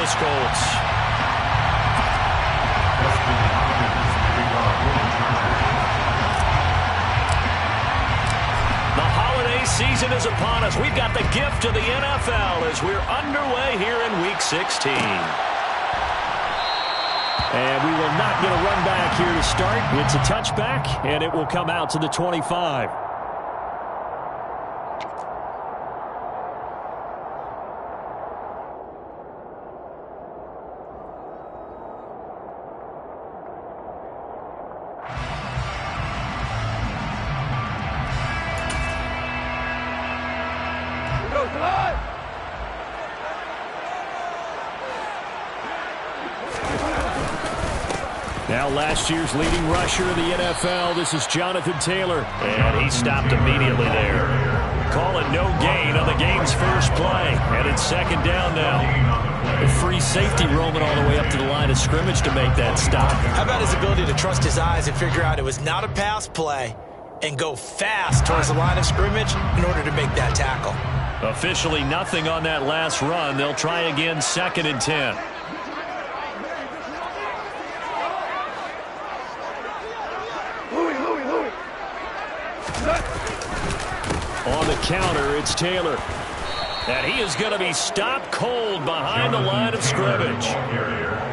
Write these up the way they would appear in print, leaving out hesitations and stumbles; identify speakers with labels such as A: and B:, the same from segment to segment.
A: Indianapolis Colts. The holiday season is upon us. We've got the gift of the NFL as we're underway here in Week 16. And we will not get a run back here to start. It's a touchback, and it will come out to the 25. Now last year's leading rusher in the NFL, this is Jonathan Taylor. And he stopped immediately there. Calling no gain on the game's first play. And it's second down now. A free safety roaming all the way up to the line of scrimmage to make that stop.
B: How about his ability to trust his eyes and figure out it was not a pass play and go fast towards the line of scrimmage in order to make that tackle.
A: Officially nothing on that last run. They'll try again, 2nd and 10. On the counter, it's Taylor. And he is going to be stopped cold behind the line of scrimmage.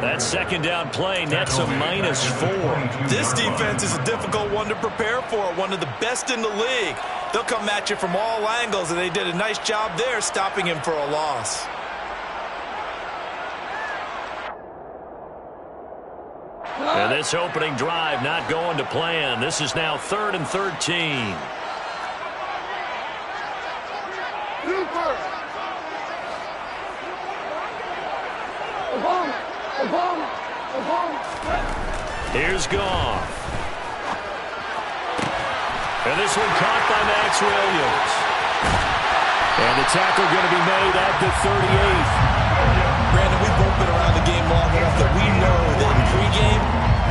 A: That second down play nets a -4.
B: This defense is a difficult one to prepare for, one of the best in the league. They'll come at you from all angles, and they did a nice job there stopping him for a loss.
A: And this opening drive not going to plan. This is now 3rd and 13. Here's Goff. And this one caught by Max Williams. And the tackle going to be made at the 38th.
B: Brandon, we've both been around the game long enough that we know that in pregame,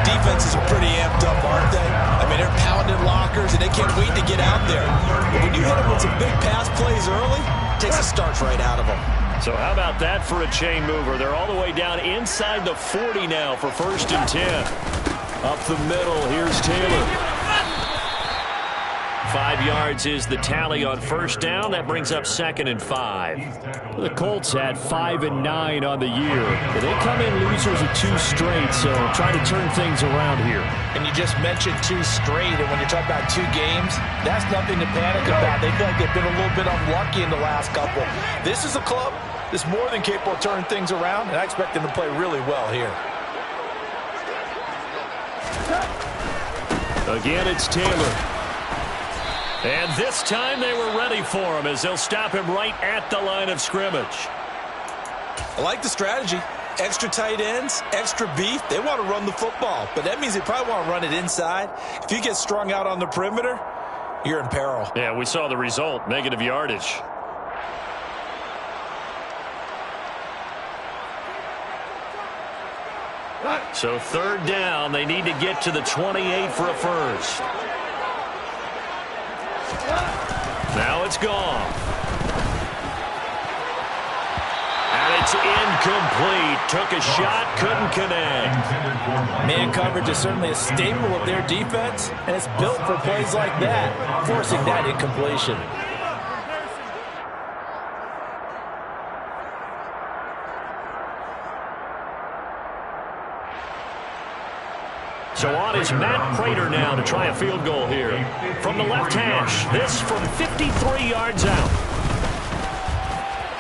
B: defenses are pretty amped up, aren't they? I mean, they're pounding lockers, and they can't wait to get out there. But when you hit them with some big pass plays early, it takes the starch right out of them.
A: So how about that for a chain mover? They're all the way down inside the 40 now for 1st and 10. Up the middle, here's Taylor. 5 yards is the tally on 1st down. That brings up 2nd and 5. The Colts had 5 and 9 on the year. They come in losers of 2 straight, so try to turn things around here.
B: And you just mentioned 2 straight, and when you're talking about 2 games, that's nothing to panic about. They feel like they've been a little bit unlucky in the last couple. This is a club that's more than capable of turning things around, and I expect them to play really well here.
A: Again, it's Taylor. And this time they were ready for him as they'll stop him right at the line of scrimmage.
B: I like the strategy. Extra tight ends, extra beef. They want to run the football, but that means they probably want to run it inside. If you get strung out on the perimeter, you're in peril.
A: Yeah, we saw the result, negative yardage. So 3rd down, they need to get to the 28 for a first. Now it's gone. And it's incomplete. Took a shot, couldn't connect.
B: Man coverage is certainly a staple of their defense, and it's built for plays like that, forcing that incompletion.
A: So on is Matt Prater now to try a field goal here. From the left hash, this from 53 yards out.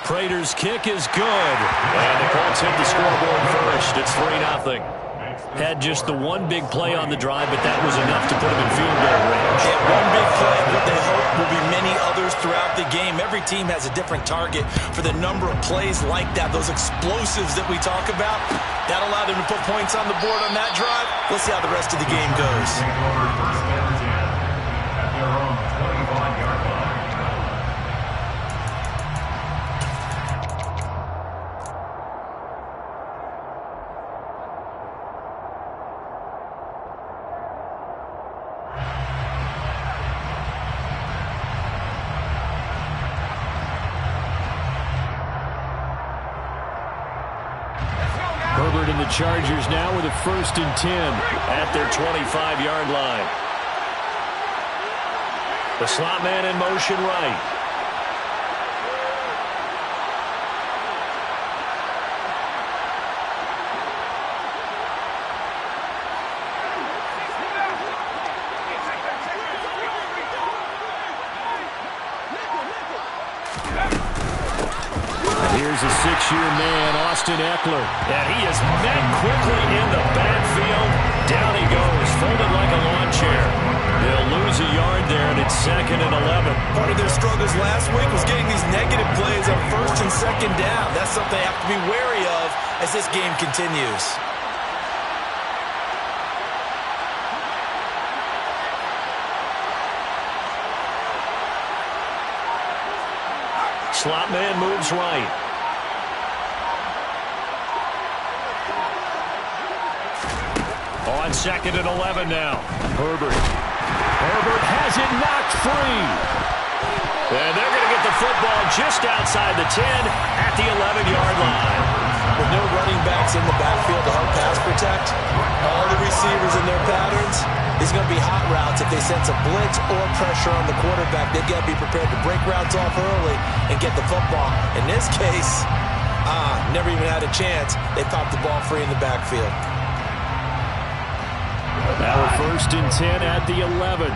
A: Prater's kick is good. And the Colts hit the scoreboard first. It's 3-0. Had just the one big play on the drive, but that was enough to put him in field goal range.
B: Yeah, one big play, but they hope will be many others throughout the game. Every team has a different target for the number of plays like that, those explosives that we talk about. That allowed them to put points on the board on that drive. Let's see how the rest of the game goes.
A: Herbert and the Chargers now with a 1st and 10 at their 25-yard line. The slot man in motion right. Here's a 6-year man, Austin Eckler. And he is met quickly in the backfield. Down he goes, folded like a lawn chair. They'll lose a yard there, and it's 2nd and 11.
B: Part of their struggles last week was getting these negative plays on 1st and 2nd down. That's something they have to be wary of as this game continues.
A: Slot man moves right. On 2nd and 11 now. Herbert has it knocked free. And they're going to get the football just outside the 10 at the 11-yard line.
B: With no running backs in the backfield to help pass protect, all the receivers in their patterns, it's going to be hot routes. If they sense a blitz or pressure on the quarterback, they've got to be prepared to break routes off early and get the football. In this case, never even had a chance. They popped the ball free in the backfield.
A: Now a 1st and 10 at the 11.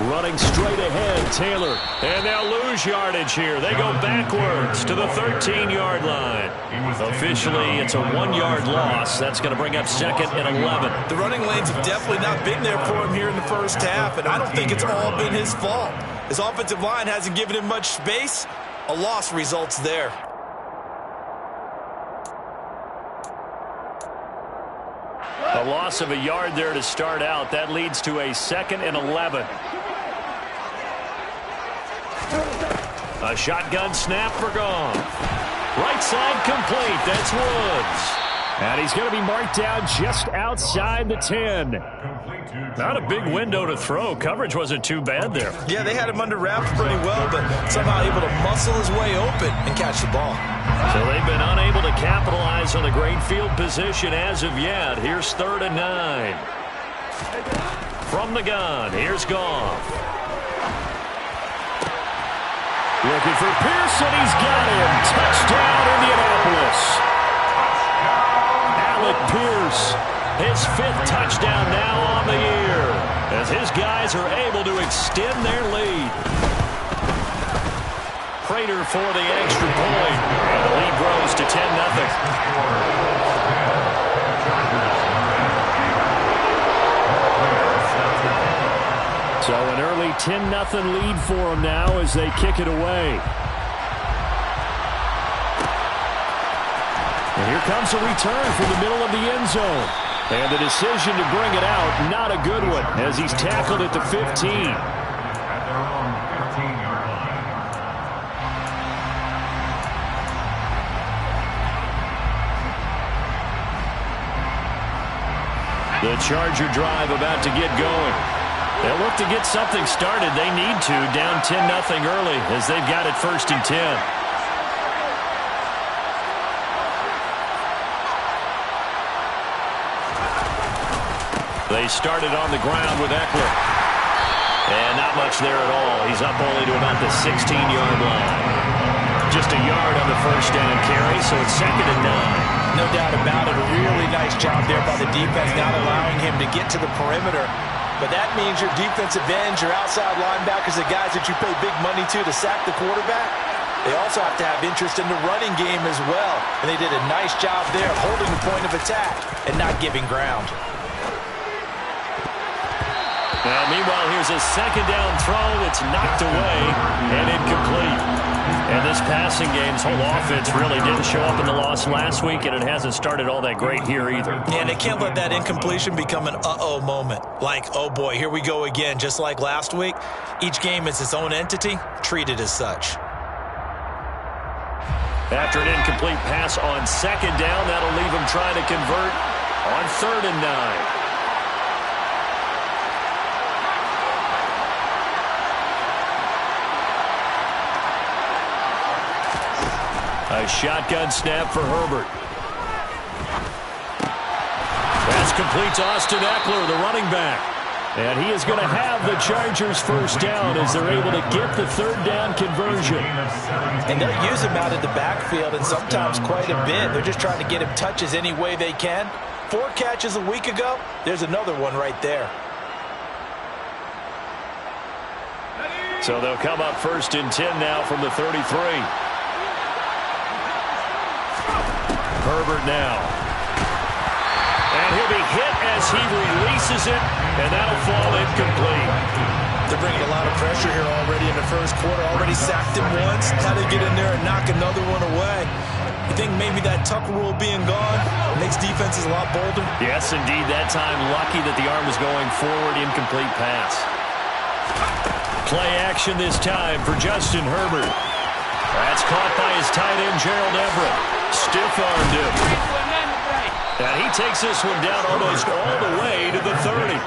A: Running straight ahead, Taylor. And they'll lose yardage here. They go backwards to the 13-yard line. Officially, it's a 1-yard loss. That's going to bring up 2nd and 11.
B: The running lanes have definitely not been there for him here in the first half, and I don't think it's all been his fault. His offensive line hasn't given him much space. A loss results there.
A: A loss of a yard there to start out. That leads to a 2nd and 11. A shotgun snap for Goff. Right side complete. That's Woods. And he's going to be marked down just outside the 10. Not a big window to throw. Coverage wasn't too bad there.
B: Yeah, they had him under wraps pretty well, but somehow able to muscle his way open and catch the ball.
A: So they've been unable to capitalize on the great field position as of yet. Here's 3rd and 9. From the gun, here's Goff. Looking for Pearson. He's got him. Touchdown, Indianapolis. Alec Pierce, his 5th touchdown now on the year, as his guys are able to extend their lead. Prater for the extra point, and the lead grows to 10-0. So an early 10-0 lead for them now as they kick it away. And here comes a return from the middle of the end zone. And the decision to bring it out, not a good one, as he's tackled at the 15. The Charger drive about to get going. They'll look to get something started. They need to, down 10-0 early as they've got it 1st and 10. They started on the ground with Eckler. And not much there at all. He's up only to about the 16-yard line. Just a yard on the 1st down carry, so it's 2nd and 9.
B: No doubt about it. A really nice job there by the defense, not allowing him to get to the perimeter. But that means your defensive ends, your outside linebackers, the guys that you pay big money to sack the quarterback, they also have to have interest in the running game as well. And they did a nice job there holding the point of attack and not giving ground.
A: Now, meanwhile, here's a 2nd down throw that's knocked away and incomplete. And this passing game's whole offense really didn't show up in the loss last week, and it hasn't started all that great here either.
B: Yeah, and they can't let that incompletion become an uh-oh moment. Like, oh boy, here we go again. Just like last week, each game is its own entity, treated as such.
A: After an incomplete pass on 2nd down, that'll leave them trying to convert on 3rd and 9. A shotgun snap for Herbert. Pass complete to Austin Ekeler, the running back. And he is going to have the Chargers first down as they're able to get the third down conversion.
B: And they'll use him out in the backfield, and sometimes quite a bit. They're just trying to get him touches any way they can. 4 catches a week ago. There's another one right there.
A: So they'll come up first and 10 now from the 33. Herbert now. And he'll be hit as he releases it, and that'll fall incomplete.
B: They're bringing a lot of pressure here already in the first quarter. Already sacked him once. How to get in there and knock another one away. You think maybe that Tucker rule being gone makes defenses a lot bolder?
A: Yes, indeed. That time, lucky that the arm was going forward. Incomplete pass. Play action this time for Justin Herbert. That's caught by his tight end, Gerald Everett. Stiff-armed him. And he takes this one down almost all the way to the 30.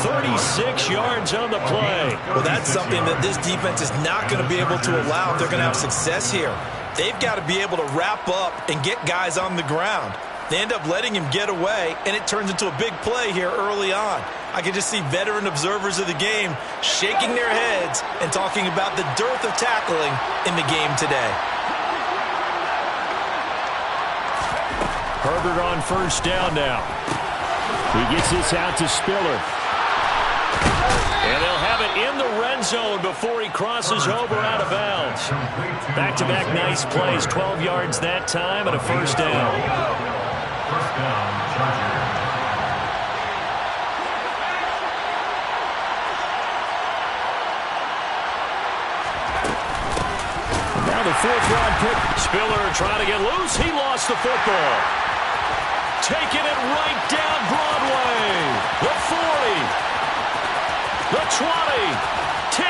A: 36 yards on the play.
B: Well, that's something that this defense is not going to be able to allow if they're going to have success here. They've got to be able to wrap up and get guys on the ground. They end up letting him get away, and it turns into a big play here early on. I can just see veteran observers of the game shaking their heads and talking about the dearth of tackling in the game today.
A: Herbert on first down now. He gets this out to Spiller. And they'll have it in the red zone before he crosses over out of bounds. Back-to-back nice plays, 12 yards that time and a first down.
C: First down, Chargers.
A: Now the 4th-round pick. Spiller trying to get loose. He lost the football. Taking it right down Broadway. The 40. The 20. 10.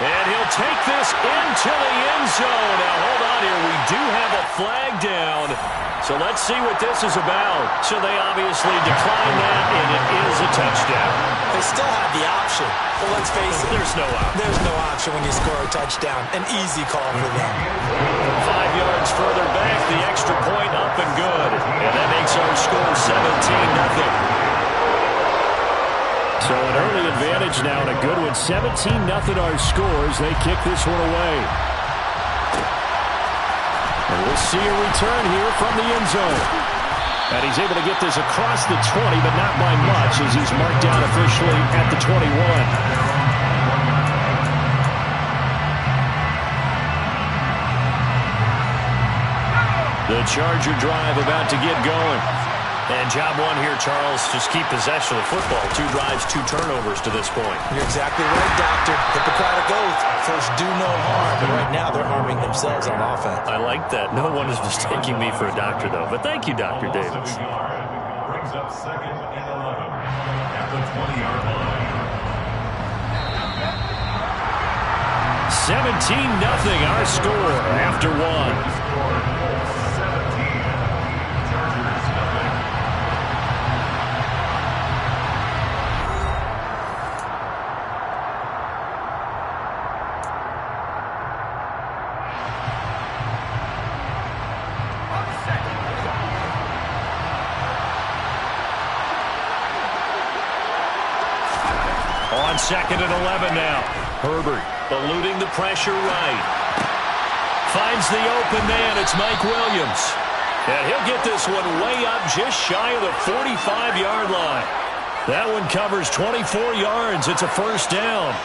A: And he'll take this into the end zone. Now, hold on here. We do have a flag down. So let's see what this is about. So they obviously declined that, and it is a touchdown.
B: They still have the option. But let's face it.
A: There's no option.
B: There's no option when you score a touchdown. An easy call for them.
A: 5 yards further back, the extra point up and good. And that makes our score 17-0. So an early advantage now and a good one. 17-0 our scores. They kick this one away. And we'll see a return here from the end zone. And he's able to get this across the 20, but not by much as he's marked down officially at the 21. The Charger drive about to get going. And job one here, Charles, just keep possession of the football. 2 drives, 2 turnovers to this point.
B: You're exactly right, Doctor. Hippocratic oath. First, do no harm. But right now, they're harming themselves on offense.
A: I like that. No one is mistaking me for a doctor, though. But thank you, Dr. Davis.
C: Brings up 2nd and 11 at the 20-yard line.
A: 17-0 our score after 1. On 2nd and 11 now. Herbert eluding the pressure right. Finds the open man. It's Mike Williams. And he'll get this one way up just shy of the 45-yard line. That one covers 24 yards. It's a first down.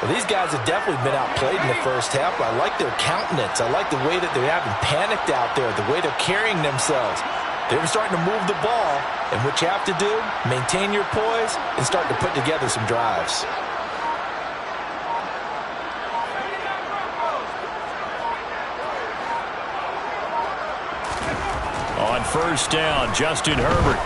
B: Well, these guys have definitely been outplayed in the first half. I like their countenance. I like the way that they haven't panicked out there, the way they're carrying themselves. They're starting to move the ball, and what you have to do, maintain your poise and start to put together some drives.
A: On first down, Justin Herbert.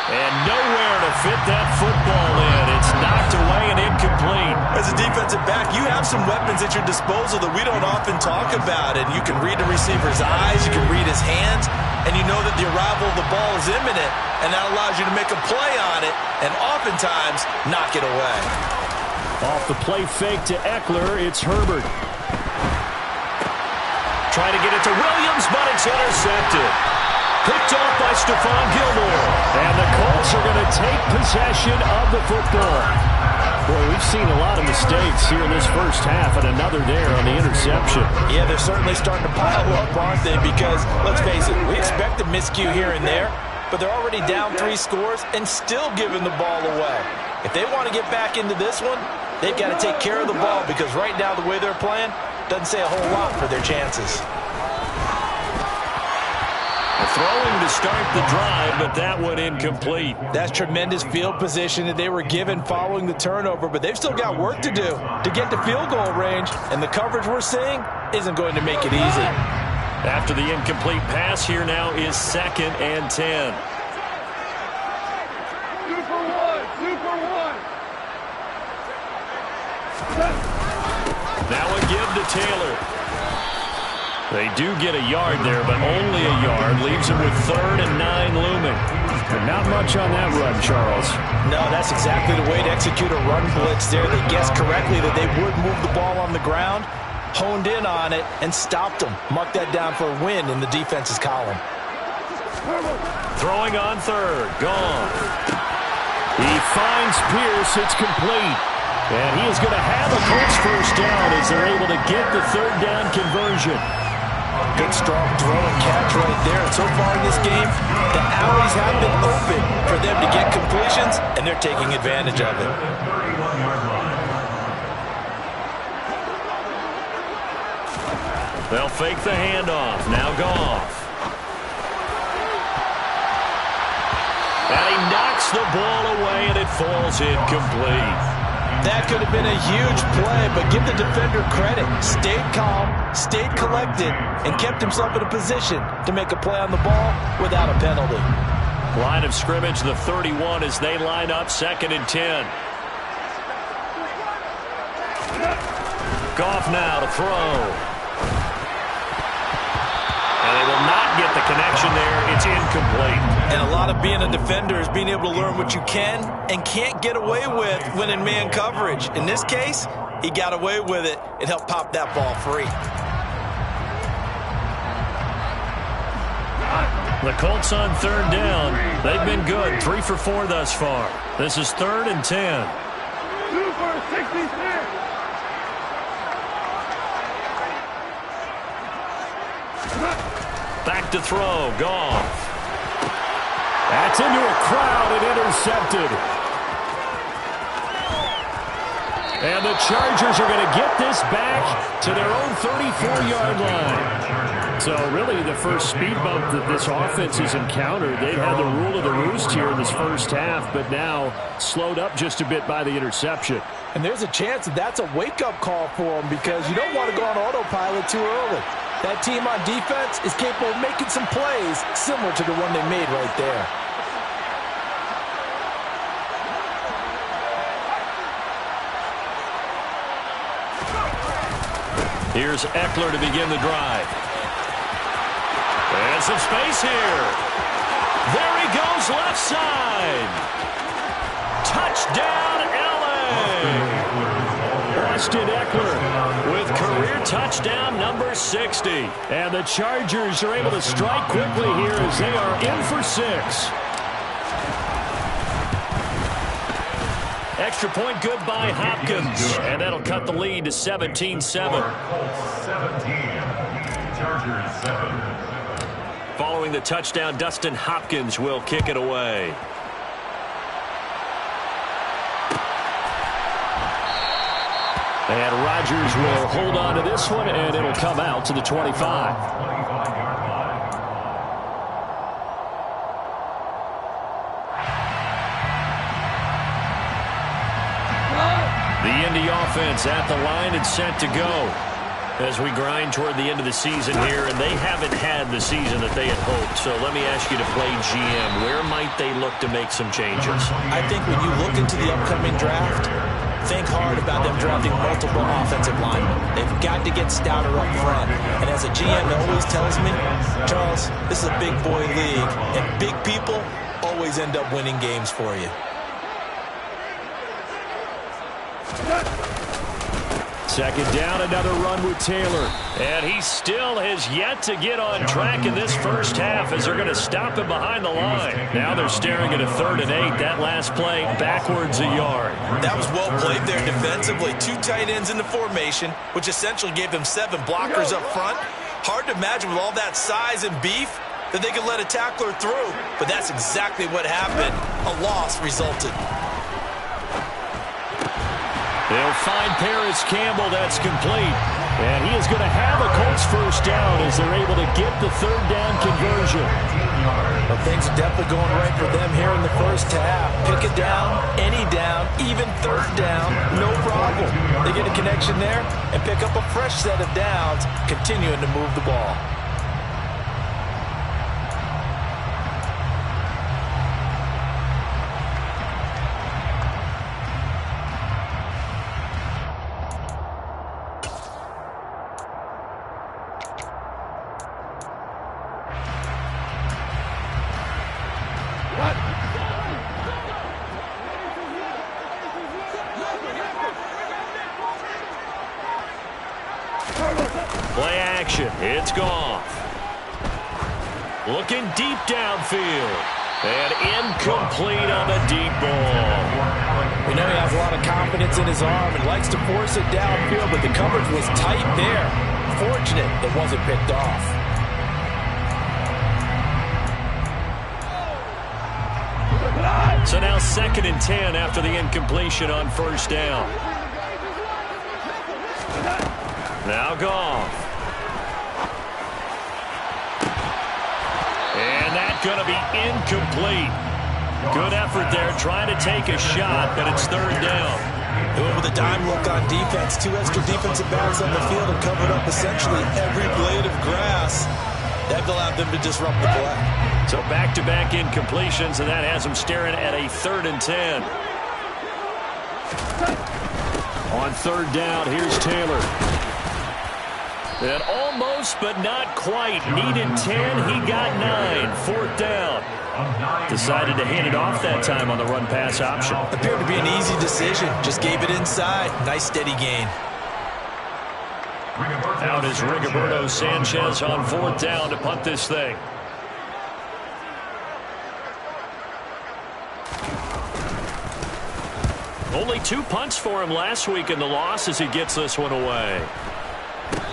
A: And nowhere to fit that football in. It's knocked away and incomplete.
B: As a defensive back, you have some weapons at your disposal that we don't often talk about. And you can read the receiver's eyes, you can read his hands, and you know that the arrival of the ball is imminent, and that allows you to make a play on it and oftentimes knock it away.
A: Off the play fake to Ekeler, it's Herbert. try to get it to Williams, but it's intercepted. Picked off by Stephon Gilmore. And the Colts are going to take possession of the football. Boy, we've seen a lot of mistakes here in this first half, and another there on the interception.
B: Yeah, they're certainly starting to pile up, aren't they? Because, let's face it, we expect a miscue here and there, but they're already down 3 scores and still giving the ball away. If they want to get back into this one, they've got to take care of the ball, because right now the way they're playing doesn't say a whole lot for their chances.
A: Throwing to start the drive, but that one incomplete.
B: That's tremendous field position that they were given following the turnover, but they've still got work to do to get to field goal range, and the coverage we're seeing isn't going to make it easy.
A: After the incomplete pass, here now is 2nd and 10. Now a give to Taylor. They do get a yard there, but only a yard. Leaves him with 3rd and 9 looming. And not much on that run, Charles.
B: No, that's exactly the way to execute a run blitz there. They guessed correctly that they would move the ball on the ground, honed in on it, and stopped them. Mark that down for a win in the defense's column.
A: Throwing on 3rd. Gone. He finds Pierce. It's complete. And he is going to have a Colts first down as they're able to get the 3rd down conversion.
B: Good strong throw and catch right there. And so far in this game, the alleys have been open for them to get completions, and they're taking advantage of it.
A: They'll fake the handoff. Now Goff. And he knocks the ball away, and it falls incomplete.
B: That could have been a huge play, but give the defender credit. Stayed calm, stayed collected, and kept himself in a position to make a play on the ball without a penalty.
A: Line of scrimmage, the 31, as they line up 2nd and 10. Goff now to throw. And they will not get the connection there. It's incomplete.
B: And a lot of being a defender is being able to learn what you can and can't get away with when in man coverage. In this case, he got away with it and helped pop that ball free.
A: The Colts on 3rd down. They've been good. 3 for 4 thus far. This is 3rd and 10.
D: 2 for 66.
A: Back to throw. Goff. That's into a crowd and intercepted. And the Chargers are going to get this back to their own 34-yard line. So really the first speed bump that this offense has encountered. They've had the rule of the roost here in this first half, but now slowed up just a bit by the interception.
B: And there's a chance that that's a wake-up call for them, because you don't want to go on autopilot too early. That team on defense is capable of making some plays similar to the one they made right there.
A: Here's Eckler to begin the drive. And some space here. There he goes, left side. Touchdown, LA. Austin Eckler with career touchdown number 60. And the Chargers are able to strike quickly here as they are in for 6. Extra point good by Hopkins. And that'll cut the lead to 17-7.
C: 17, Chargers 7.
A: Following the touchdown, Dustin Hopkins will kick it away. And Rodgers will hold on to this one, and it'll come out to the 25. The Indy offense at the line and set to go as we grind toward the end of the season here, and they haven't had the season that they had hoped. So let me ask you to play GM. Where might they look to make some changes?
B: I think when you look into the upcoming draft, think hard about them drafting multiple offensive linemen. They've got to get stouter up front. And as a GM always tells me, Charles, this is a big boy league, and big people always end up winning games for you.
A: Second down, another run with Taylor. And he still has yet to get on track in this first half as they're going to stop him behind the line. Now they're staring at a 3rd and 8. That last play backwards a yard.
B: That was well played there defensively. 2 tight ends in the formation, which essentially gave them 7 blockers up front. Hard to imagine with all that size and beef that they could let a tackler through, but that's exactly what happened. A loss resulted.
A: They'll find Paris Campbell. That's complete. And he is going to have a Colts first down as they're able to get the 3rd down conversion.
B: Well, things are definitely going right for them here in the first half. Pick it down, any down, even 3rd down, no problem. They get a connection there and pick up a fresh set of downs, continuing to move the ball.
A: Play action. It's Goff. Looking deep downfield. And incomplete on the deep ball.
B: We know he has a lot of confidence in his arm and likes to force it downfield, but the coverage was tight there. Fortunate it wasn't picked off.
A: So now 2nd and 10 after the incompletion on first down. Now Goff. And that's going to be incomplete. Good effort there trying to take a shot, but it's 3rd down.
B: They went with a dime look on defense. 2 extra defensive backs on the field and covered up essentially every blade of grass. That allowed them to disrupt the play.
A: So back-to-back incompletions, and that has them staring at a 3rd and 10. On 3rd down, here's Taylor. And almost, but not quite. Needed 10, he got 9. 4th down. Decided to hand it off that time on the run-pass option.
B: Appeared to be an easy decision. Just gave it inside. Nice steady gain.
A: Out is Rigoberto Sanchez on 4th down to punt this thing. Only 2 punts for him last week in the loss as he gets this one away.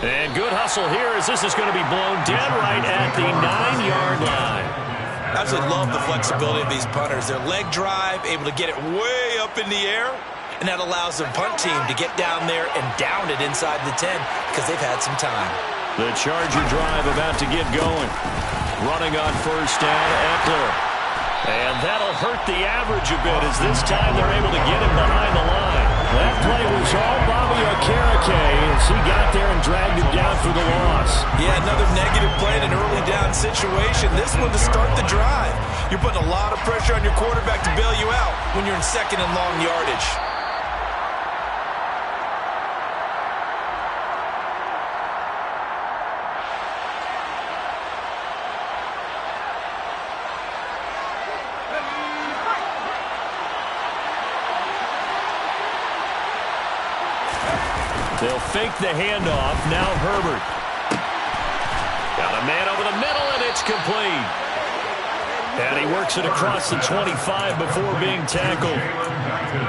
A: And good hustle here as this is going to be blown dead right at the 9-yard line.
B: Absolutely love the flexibility of these punters. Their leg drive, able to get it way up in the air, and that allows the punt team to get down there and down it inside the 10 because they've had some time.
A: The Charger drive about to get going. Running on first down, Eckler. And that'll hurt the average a bit as this time they're able to get him behind the line. That play was all Bobby Okereke as he got there and dragged him down for the loss.
B: Yeah, another negative play in an early down situation. This one to start the drive. You're putting a lot of pressure on your quarterback to bail you out when you're in 2nd and long yardage.
A: They'll fake the handoff. Now Herbert. Got a man over the middle, and it's complete. And he works it across the 25 before being tackled.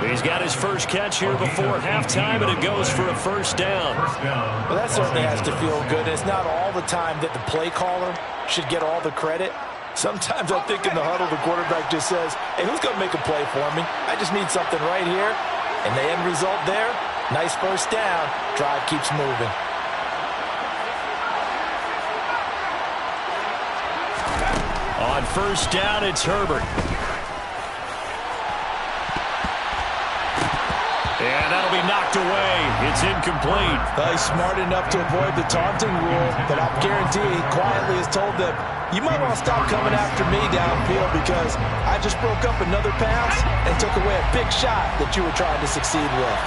A: He's got his first catch here before halftime, and it goes for a first down.
B: Well, that certainly has to feel good. It's not all the time that the play caller should get all the credit. Sometimes I think in the huddle, the quarterback just says, hey, who's going to make a play for me? I just need something right here. And the end result there, nice first down. Drive keeps moving.
A: On first down, it's Herbert. And that'll be knocked away. It's incomplete.
B: Well, he's smart enough to avoid the taunting rule, but I guarantee he quietly has told them, you might want to stop coming after me downfield because I just broke up another pass and took away a big shot that you were trying to succeed with.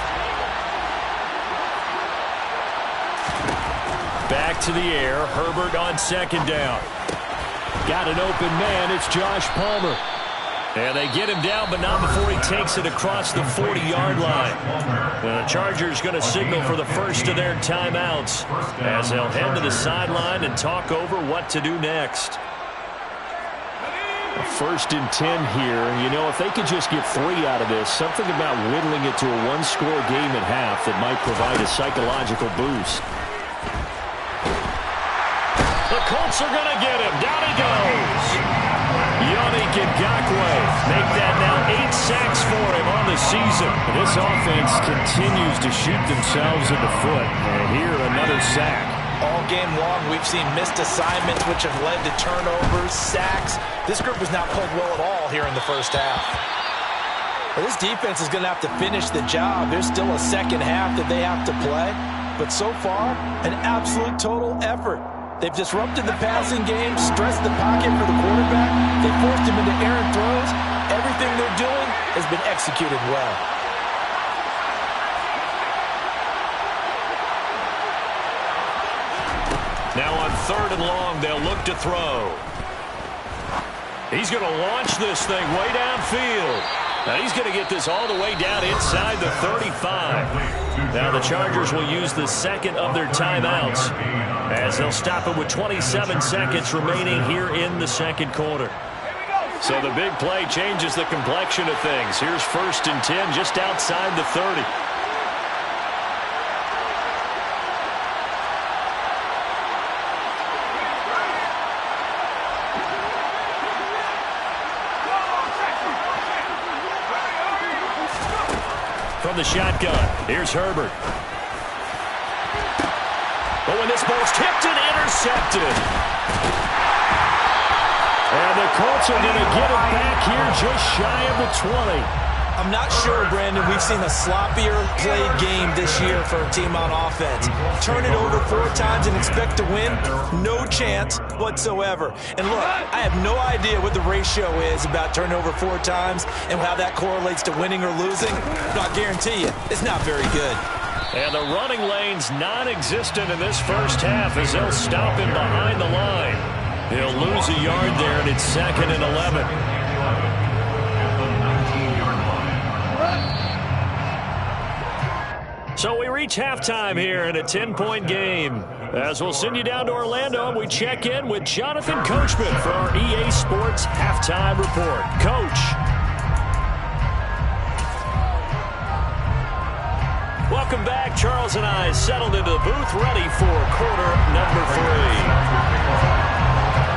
A: Back to the air. Herbert on second down. Got an open man. It's Josh Palmer. And they get him down, but not before he takes it across the 40-yard line. The Chargers going to signal for the first of their timeouts as they'll head to the sideline and talk over what to do next.
E: 1st and 10 here. You know, if they could just get 3 out of this, something about whittling it to a one-score game at half that might provide a psychological boost.
A: The Colts are going to get him. Down he goes. Yannick Ngakoue make that now 8 sacks for him on the season.
E: This offense continues to shoot themselves in the foot. And here, another sack.
B: All game long, we've seen missed assignments, which have led to turnovers, sacks. This group has not played well at all here in the first half. Well, this defense is going to have to finish the job. There's still a second half that they have to play. But so far, an absolute total effort. They've disrupted the passing game, stressed the pocket for the quarterback. They forced him into errant throws. Everything they're doing has been executed well.
A: Now on 3rd and long, they'll look to throw. He's going to launch this thing way downfield. Now he's going to get this all the way down inside the 35. Now the Chargers will use the second of their timeouts as they'll stop it with 27 seconds remaining here in the second quarter. So the big play changes the complexion of things. Here's 1st and 10 just outside the 30. From the shotgun, here's Herbert. Oh, and this ball's tipped and intercepted. And the Colts are going to get it back here just shy of the 20.
B: I'm not sure, Brandon, we've seen a sloppier played game this year for a team on offense. Turn it over 4 times and expect to win? No chance whatsoever. And look, I have no idea what the ratio is about turning over 4 times and how that correlates to winning or losing. But I guarantee you, it's not very good.
A: And the running lane's non-existent in this first half as they'll stop him behind the line. He'll lose a yard there, and it's 2nd and 11. So we reach halftime here in a 10-point game. As we'll send you down to Orlando, and we check in with Jonathan Coachman for our EA Sports Halftime Report. Coach. Welcome back. Charles and I settled into the booth, ready for quarter number 3.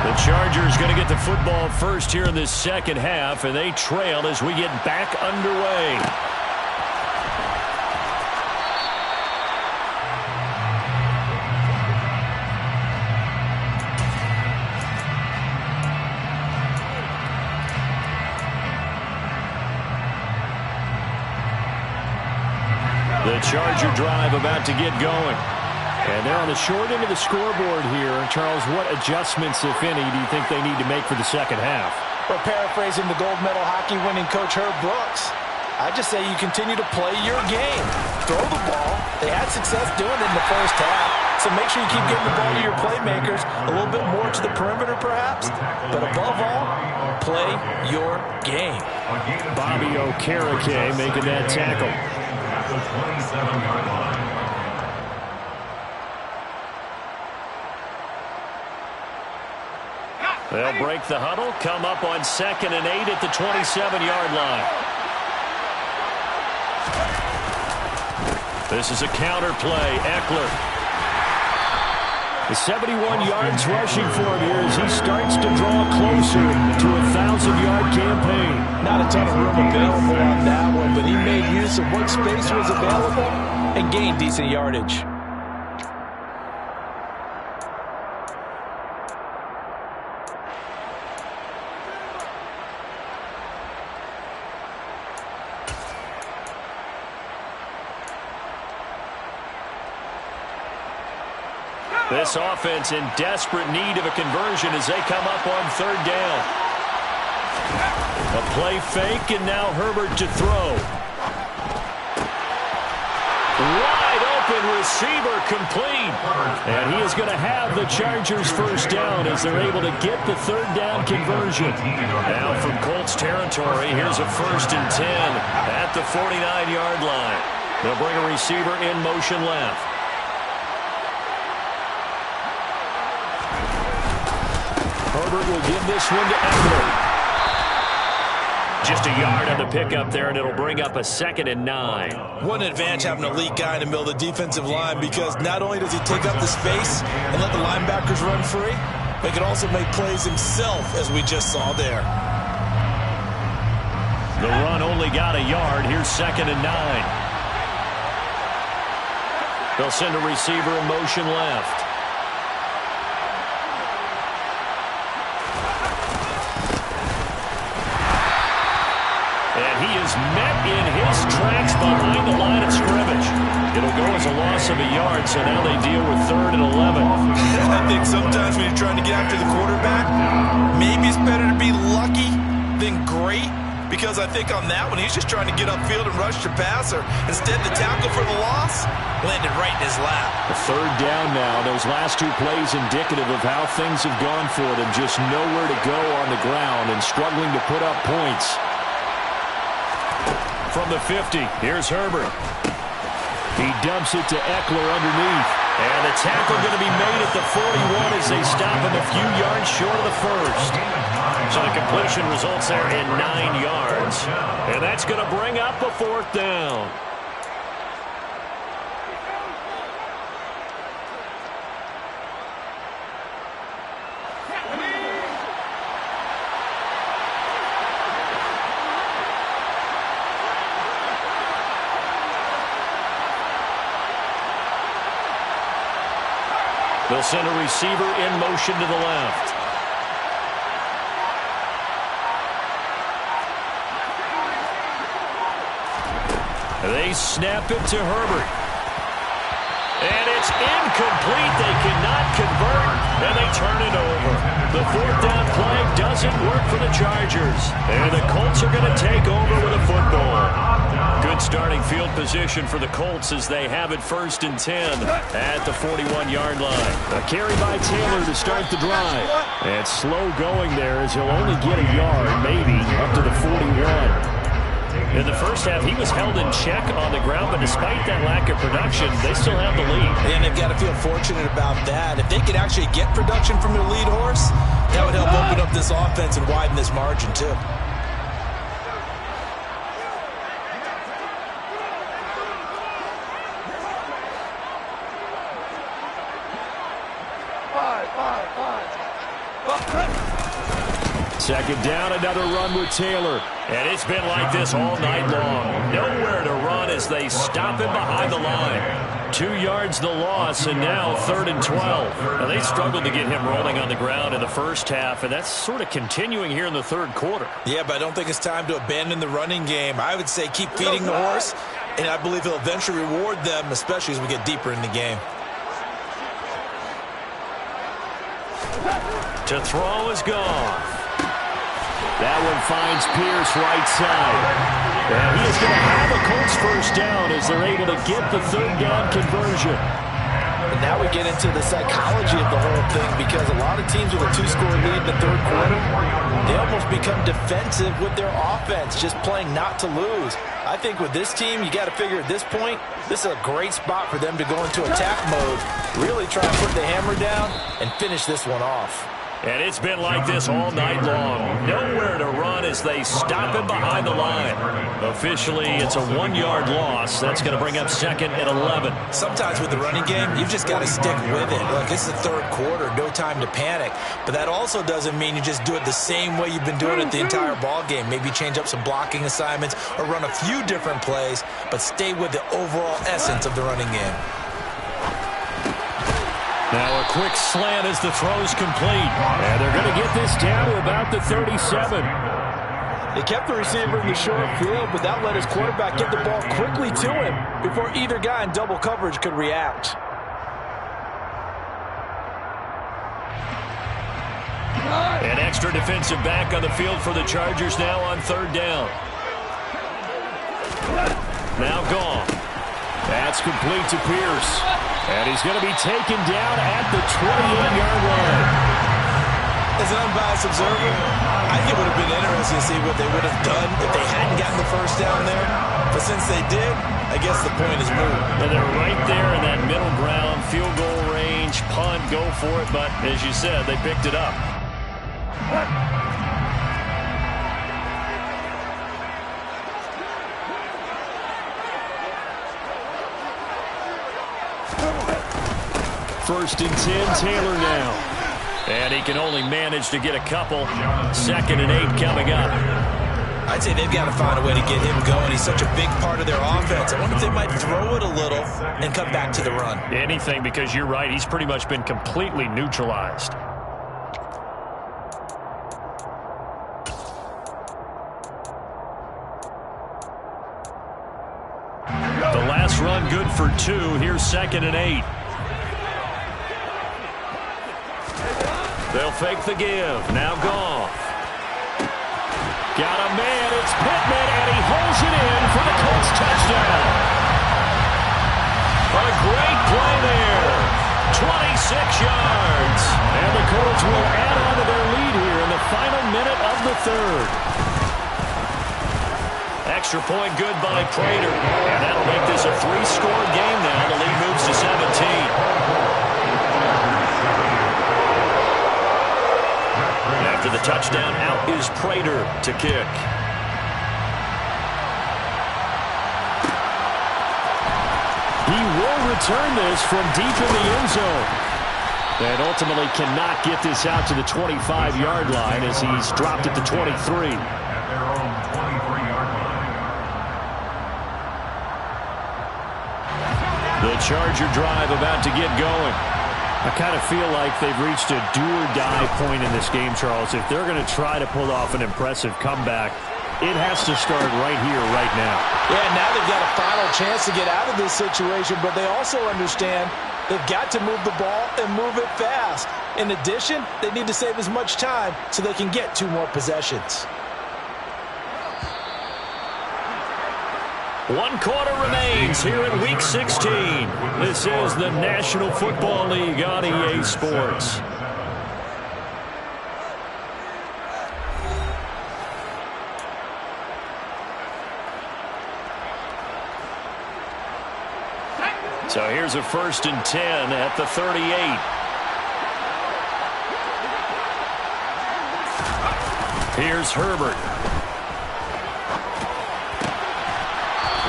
A: The Chargers going to get the football first here in this second half, and they trail as we get back underway. The Charger drive about to get going.
E: And they're on the short end of the scoreboard here. Charles, what adjustments, if any, do you think they need to make for the second half?
B: Well, paraphrasing the gold medal hockey winning coach Herb Brooks, I just say you continue to play your game. Throw the ball. They had success doing it in the first half. So make sure you keep getting the ball to your playmakers, a little bit more to the perimeter perhaps. But above all, play your game.
E: Bobby Okereke making that tackle.
C: At the 27-yard line.
A: They'll break the huddle, come up on 2nd and 8 at the 27-yard line. This is a counter play. Eckler.
E: The 71 yards rushing for him here as he starts to draw closer to a 1,000-yard campaign.
B: Not a ton of room available on that one, but he made use of what space was available and gained decent yardage.
A: This offense in desperate need of a conversion as they come up on 3rd down. A play fake, and now Herbert to throw. Wide open receiver complete. And he is going to have the Chargers first down as they're able to get the third down conversion. Now from Colts territory, here's a 1st and 10 at the 49-yard line. They'll bring a receiver in motion left. Herbert will give this one to Eckler. Just a yard on the pickup there, and it'll bring up a 2nd and 9.
B: What an advantage having an elite guy in the middle of the defensive line, because not only does he take up the space and let the linebackers run free, but he can also make plays himself, as we just saw there.
A: The run only got a yard. Here's 2nd and 9. They'll send a receiver in motion left. And he is met in his tracks behind the line of scrimmage. It'll go as a loss of a yard, so now they deal with 3rd and 11.
B: I think sometimes when you're trying to get after the quarterback, maybe it's better to be lucky than great, because I think on that one, he's just trying to get upfield and rush your passer. Instead, the tackle for the loss landed right in his lap.
E: A 3rd down now. Those last 2 plays indicative of how things have gone for them. Just nowhere to go on the ground and struggling to put up points.
A: From the 50, here's Herbert. He dumps it to Eckler underneath. And the tackle going to be made at the 41 as they stop him a few yards short of the 1st. So the completion results there in 9 yards. And that's going to bring up a 4th down. They'll send a receiver in motion to the left. They snap it to Herbert. And it's incomplete. They cannot convert, and they turn it over. The 4th down play doesn't work for the Chargers. And the Colts are going to take over with a football. Good starting field position for the Colts as they have it 1st and 10 at the 41-yard line. A carry by Taylor to start the drive. And slow going there as he'll only get a yard, maybe, up to the 41. In the first half, he was held in check on the ground, but despite that lack of production, they still have the lead.
B: And they've got to feel fortunate about that. If they could actually get production from their lead horse, that would help open up this offense and widen this margin, too.
A: Second down, another run with Taylor. And it's been like this all night long. Nowhere to run as they stop him behind the line. 2 yards the loss, and now 3rd and 12. Now, they struggled to get him rolling on the ground in the first half, and that's sort of continuing here in the 3rd quarter.
B: Yeah, but I don't think it's time to abandon the running game. I would say keep feeding the horse, and I believe he'll eventually reward them, especially as we get deeper in the game.
A: To throw is gone. That one finds Pierce right side. And he is going to have a Colts first down as they're able to get the 3rd down conversion.
B: And now we get into the psychology of the whole thing, because a lot of teams with a 2-score lead in the 3rd quarter, they almost become defensive with their offense, just playing not to lose. I think with this team, you got to figure at this point, this is a great spot for them to go into attack mode, really try to put the hammer down and finish this one off.
A: And it's been like this all night long. Nowhere to run as they stop him behind the line. Officially, it's a 1-yard loss. That's going to bring up 2nd and 11.
B: Sometimes with the running game, you've just got to stick with it. Look, it's the 3rd quarter, no time to panic. But that also doesn't mean you just do it the same way you've been doing it the entire ball game. Maybe change up some blocking assignments or run a few different plays, but stay with the overall essence of the running game.
A: Now a quick slant as the throw's complete. And they're going to get this down to about the 37.
B: They kept the receiver in the short field, but that let his quarterback get the ball quickly to him before either guy in double coverage could react.
A: An extra defensive back on the field for the Chargers now on 3rd down. Now gone. That's complete to Pierce. And he's going to be taken down at the 28-yard line.
B: As an unbiased observer, I think it would have been interesting to see what they would have done if they hadn't gotten the first down there. But since they did, I guess the point is moved.
A: And they're right there in that middle ground, field goal range, punt, go for it. But as you said, they picked it up. First and 10, Taylor now. And he can only manage to get a couple. 2nd and 8 coming up.
B: I'd say they've got to find a way to get him going. He's such a big part of their offense. I wonder if they might throw it a little and come back to the run.
A: Anything, because you're right. He's pretty much been completely neutralized. The last run good for 2. Here's 2nd and 8. They'll fake the give. Now Goff. Got a man. It's Pittman, and he holds it in for the Colts touchdown. A great play there. 26 yards. And the Colts will add on to their lead here in the final minute of the 3rd. Extra point good by Prater. And that'll make this a 3-score game now. The lead moves to 17. After the touchdown, out is Prater to kick. He will return this from deep in the end zone. And ultimately cannot get this out to the 25-yard line as he's dropped at the 23.
C: At their own 23-yard line.
A: The Charger drive about to get going. I kind of feel like they've reached a do-or-die point in this game, Charles. If they're going to try to pull off an impressive comeback, it has to start right here, right now.
B: Yeah, now they've got a final chance to get out of this situation, but they also understand they've got to move the ball and move it fast. In addition, they need to save as much time so they can get 2 more possessions.
A: 1 quarter remains here in Week 16. This is the National Football League on EA Sports. So here's a 1st and 10 at the 38. Here's Herbert.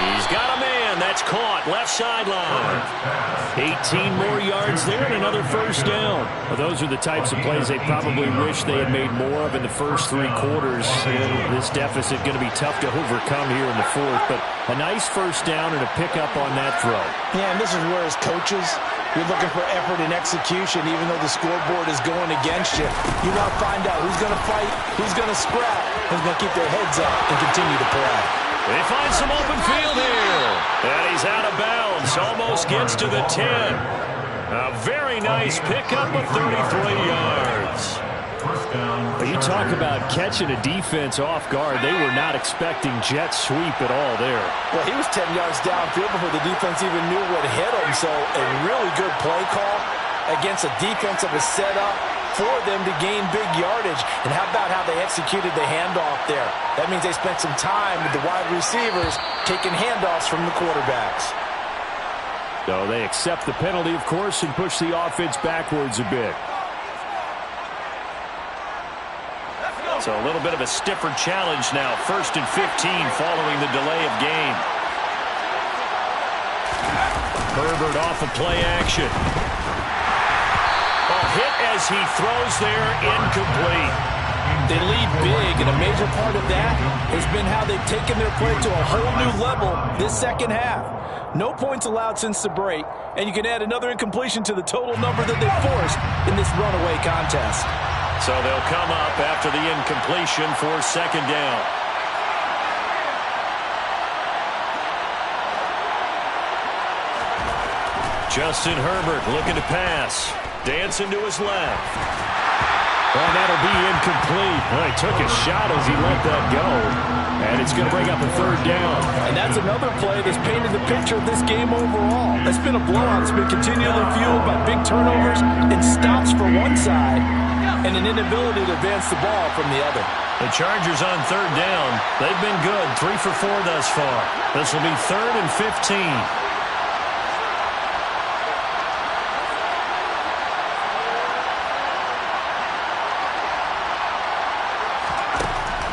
A: He's got a man. That's caught. Left sideline. 18 more yards there and another 1st down. Well, those are the types of plays they probably wish they had made more of in the first 3 quarters. And this deficit going to be tough to overcome here in the 4th. But a nice 1st down and a pickup on that throw.
B: Yeah, and this is where as coaches, you're looking for effort and execution even though the scoreboard is going against you. You want to find out who's going to fight, who's going to scrap, who's going to keep their heads up and continue to play.
A: They find some open field here. And he's out of bounds. Almost gets to the 10. A very nice pickup of 33 yards. But you talk about catching a defense off guard. They were not expecting jet sweep at all there.
B: Well, he was 10 yards downfield before the defense even knew what hit him. So a really good play call against a defense that was set up for them to gain big yardage. And how about how they executed the handoff there? That means they spent some time with the wide receivers taking handoffs from the quarterbacks.
A: So they accept the penalty, of course, and push the offense backwards a bit. So a little bit of a stiffer challenge now. 1st and 15 following the delay of game. Herbert off of play action. Hit as he throws there, incomplete.
B: They lead big, and a major part of that has been how they've taken their play to a whole new level this 2nd half. No points allowed since the break, and you can add another incompletion to the total number that they forced in this runaway contest.
A: So they'll come up after the incompletion for 2nd down. Justin Herbert looking to pass. Dancing to his left. And that'll be incomplete. Well, he took a shot as he let that go. And it's going to bring up a third down.
B: And that's another play that's painted the picture of this game overall. It's been a blowout. It's been continually fueled by big turnovers and stops for one side and an inability to advance the ball from the other.
A: The Chargers on third down. They've been good, 3 for 4 thus far. This will be 3rd and 15.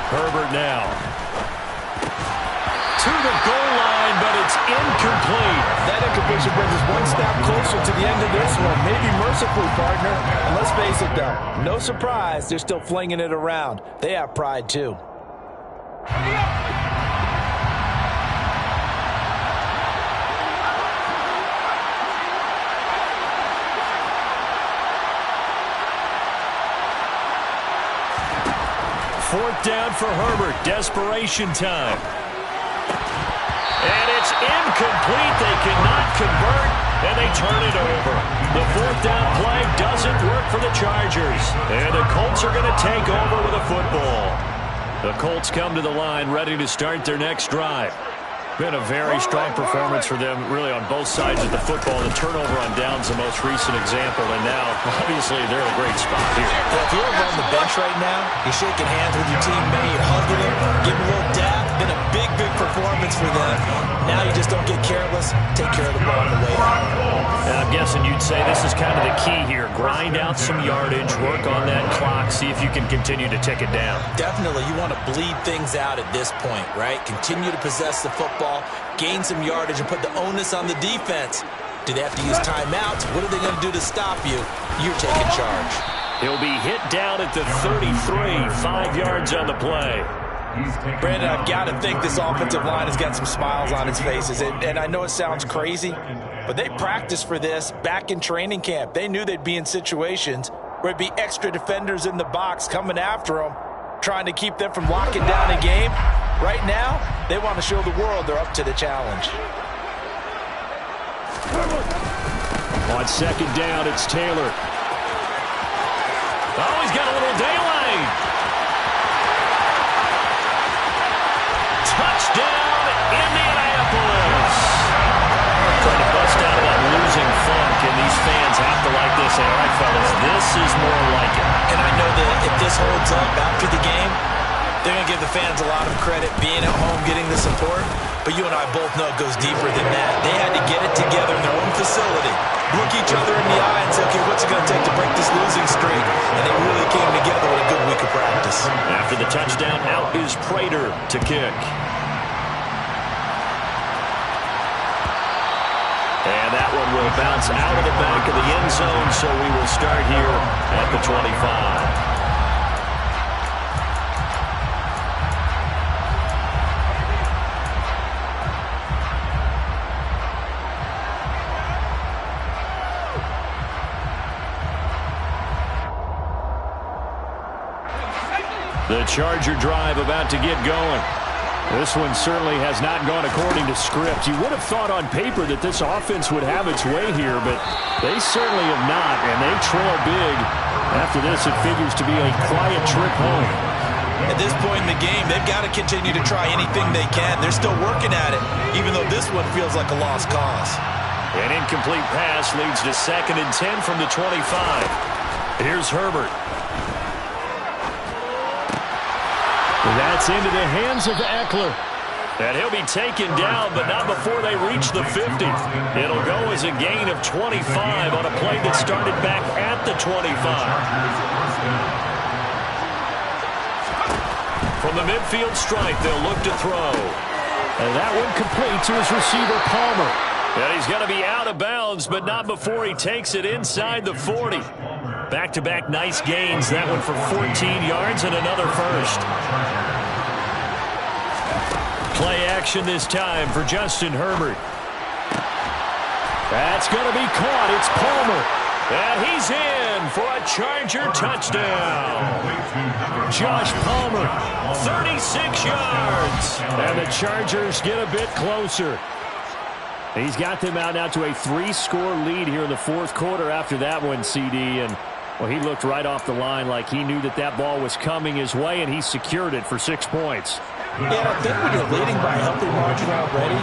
A: Herbert now. To the goal line, but it's incomplete.
B: That incompletion brings us one step closer to the end of this one. Maybe mercifully, partner. And let's face it, though, no surprise, they're still flinging it around. They have pride, too.
A: Fourth down for Herbert. Desperation time. And it's incomplete. They cannot convert, and they turn it over. The fourth down play doesn't work for the Chargers. And the Colts are going to take over with a football. The Colts come to the line ready to start their next drive. Been a very strong performance for them, really, on both sides of the football. The turnover on downs the most recent example, and now, obviously, they're in a great spot here.
B: Well, if you're over on the bench right now, you're shaking hands with your teammate, you're hugging him, giving a little dab. Been a big, big performance for them. Now you just don't get careless. Take care of the ball on the way out.
A: And I'm guessing you'd say this is kind of the key here. Grind out some yardage, work on that clock, see if you can continue to tick it down.
B: Definitely, you want to bleed things out at this point, right? Continue to possess the football, gain some yardage, and put the onus on the defense. Do they have to use timeouts? What are they going to do to stop you? You're taking charge.
A: He'll be hit down at the 33, 5 yards on the play.
B: Brandon, I've got to think this offensive line has got some smiles on its faces. And I know it sounds crazy, but they practiced for this back in training camp. They knew they'd be in situations where it'd be extra defenders in the box coming after them, trying to keep them from locking down a game. Right now, they want to show the world they're up to the challenge.
A: On second down, it's Taylor. Oh, he's got a little daylight. Touchdown, Indianapolis. Trying to bust out of that losing funk, and these fans have to like this. Say, all right, fellas, this is more like it.
B: And I know that if this holds up after the game, they're going to give the fans a lot of credit being at home, getting the support. But you and I both know it goes deeper than that. They had to get it together in their own facility, look each other in the eye and say, okay, what's it going to take to break this losing streak? And they really came together with a good week of practice.
A: After the touchdown, out is Prater to kick. And that one will bounce out of the back of the end zone, so we will start here at the 25. The Charger drive about to get going. This one certainly has not gone according to script. You would have thought on paper that this offense would have its way here, but they certainly have not, and they trail big. After this, it figures to be a quiet trip home.
B: At this point in the game, they've got to continue to try anything they can. They're still working at it, even though this one feels like a lost cause.
A: An incomplete pass leads to 2nd and 10 from the 25. Here's Herbert. That's into the hands of Eckler. And he'll be taken down, but not before they reach the 50. It'll go as a gain of 25 on a play that started back at the 25. From the midfield stripe, they'll look to throw. And that one complete to his receiver, Palmer. And he's going to be out of bounds, but not before he takes it inside the 40. Back-to-back nice gains. That one for 14 yards and another first. Play action this time for Justin Herbert. That's going to be caught. It's Palmer. And he's in for a Charger touchdown. Josh Palmer, 36 yards. And the Chargers get a bit closer. He's got them out now to a 3-score lead here in the fourth quarter after that one, CD. And Well, he looked right off the line like he knew that that ball was coming his way, and he secured it for 6 points.
B: Yeah, I think when you're leading by a healthy margin already,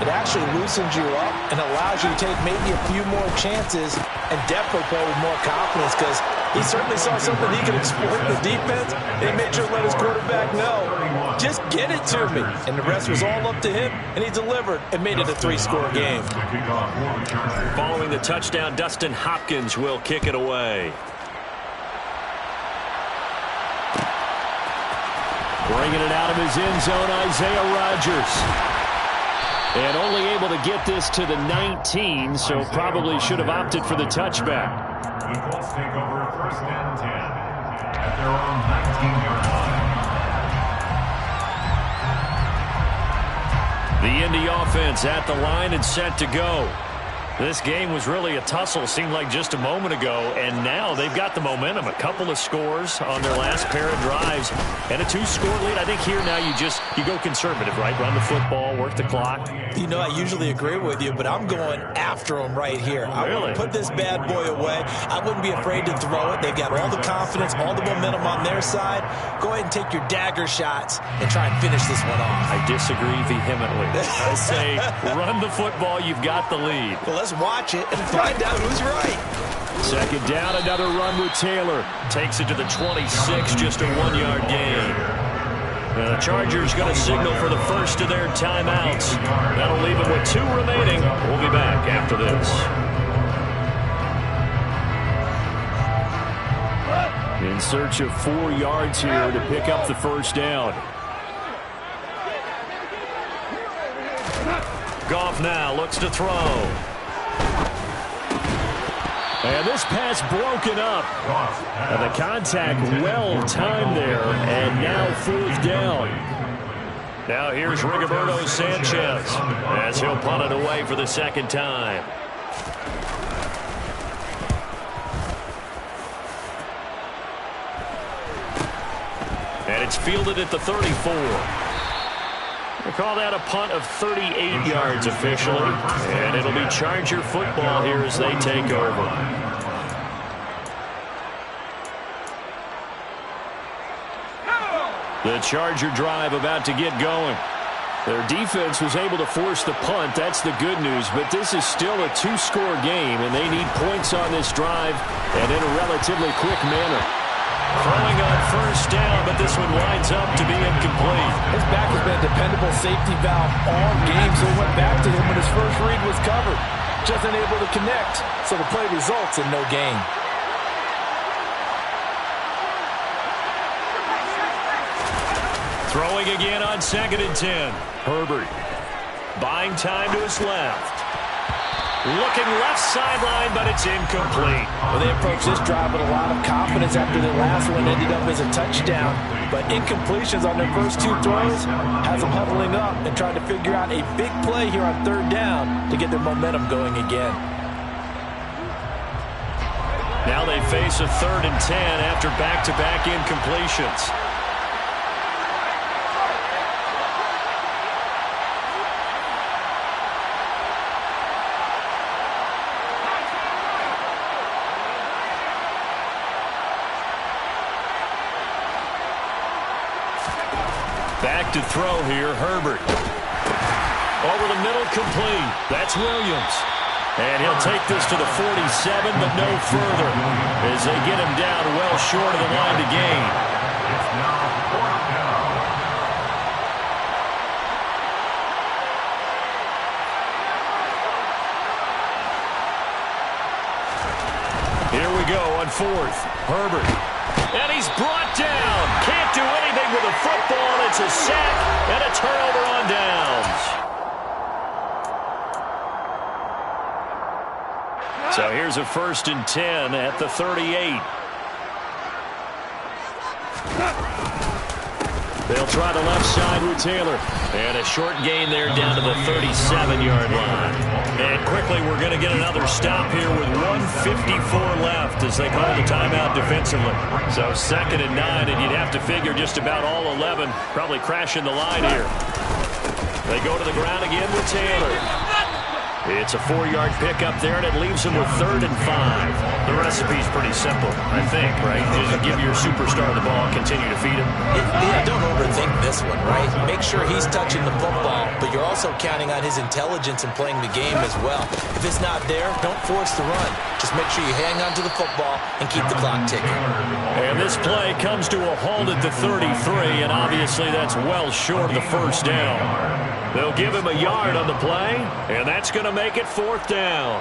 B: it actually loosens you up and allows you to take maybe a few more chances and definitely play with more confidence, because he certainly saw something he could exploit in the defense, and he made sure to let his quarterback know, just get it to me. And the rest was all up to him, and he delivered and made it a 3-score game.
E: Following the touchdown, Dustin Hopkins will kick it away.
A: Bringing it out of his end zone, Isaiah Rodgers. And only able to get this to the 19, so probably should have opted for the touchback.
C: The Colts take over 1st and 10 at their own 19-yard line.
A: The Indy offense at the line and set to go. This game was really a tussle, seemed like just a moment ago, and now they've got the momentum. A couple of scores on their last pair of drives, and a 2-score lead. I think here now you go conservative, right? Run the football, work the clock.
B: You know, I usually agree with you, but I'm going after him right here. I want to put this bad boy away. I wouldn't be afraid to throw it. They've got all the confidence, all the momentum on their side. Go ahead and take your dagger shots and try and finish this one off.
A: I disagree vehemently. I say run the football. You've got the lead.
B: Well, let's watch it and find out who's right.
A: 2nd down, another run with Taylor. Takes it to the 26, just a 1-yard gain. The Chargers going to signal for the first of their timeouts. That'll leave them with 2 remaining. We'll be back after this. In search of 4 yards here to pick up the first down. Goff now looks to throw. And this pass broken up. And the contact well timed there. And now 4th down. Now here's Rigoberto Sanchez as he'll punt it away for the 2nd time. And it's fielded at the 34. We'll call that a punt of 38 yards officially. And it'll be Charger football here as they take over. The Charger drive about to get going. Their defense was able to force the punt. That's the good news. But this is still a 2-score game, and they need points on this drive and in a relatively quick manner. Throwing on 1st down, but this one lines up to be incomplete.
B: His back has been a dependable safety valve all game, so it went back to him when his first read was covered. Just unable to connect, so the play results in no gain.
A: Throwing again on 2nd and 10. Herbert buying time to his left. Looking left sideline, but it's incomplete.
B: Well, they approached this drive with a lot of confidence after the last one ended up as a touchdown. But incompletions on their first 2 throws has them huddling up and trying to figure out a big play here on 3rd down to get their momentum going again.
A: Now they face a 3rd and 10 after back-to-back incompletions. Back to throw here, Herbert. Over the middle, complete. That's Williams. And he'll take this to the 47, but no further, as they get him down well short of the line to gain.
C: It's now 4th down.
A: Here we go on 4th. Herbert. And he's brought down. Can't do anything with the football. It's a sack and a turnover on downs. So here's a 1st and 10 at the 38. They'll try the left side with Taylor. And a short gain there down to the 37-yard line. And quickly, we're going to get another stop here with 1:54 left as they call the timeout defensively. So 2nd and 9, and you'd have to figure just about all 11 probably crashing the line here. They go to the ground again with Taylor. It's a 4-yard pickup there, and it leaves them with 3rd and 5. The recipe's pretty simple, I think, right? Just give your superstar the ball, continue to feed him.
B: Yeah, don't overthink this one, right? Make sure he's touching the football, but you're also counting on his intelligence in playing the game as well. If it's not there, don't force the run. Just make sure you hang on to the football and keep the clock ticking.
A: And this play comes to a halt at the 33, and obviously that's well short of the first down. They'll give him a yard on the play, and that's going to make it 4th down.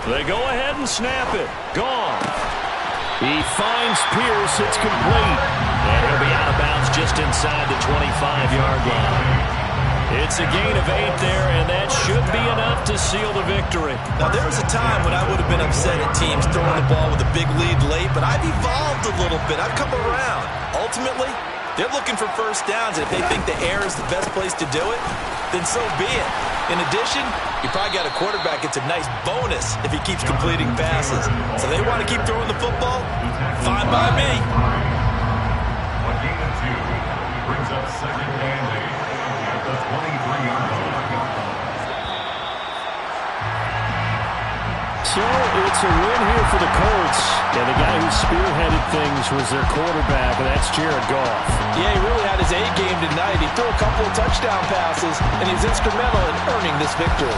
A: They go ahead and snap it. Gone. He finds Pierce. It's complete. And he'll be out of bounds just inside the 25-yard line. It's a gain of 8 there, and that should be enough to seal the victory.
B: Now, there was a time when I would have been upset at teams throwing the ball with a big lead late, but I've evolved a little bit. I've come around. Ultimately, they're looking for first downs, and if they think the air is the best place to do it, then so be it. In addition, you probably got a quarterback. It's a nice bonus if he keeps completing passes. So they want to keep throwing the football? Fine by me.
C: A gain of 2 brings up 2nd and 8 at the 23-yard line.
A: So it's a win here for the Colts. And the guy who spearheaded things was their quarterback, and that's Jared Goff.
B: Yeah, he really had his A game tonight. He threw a couple of touchdown passes, and he's instrumental in earning this victory.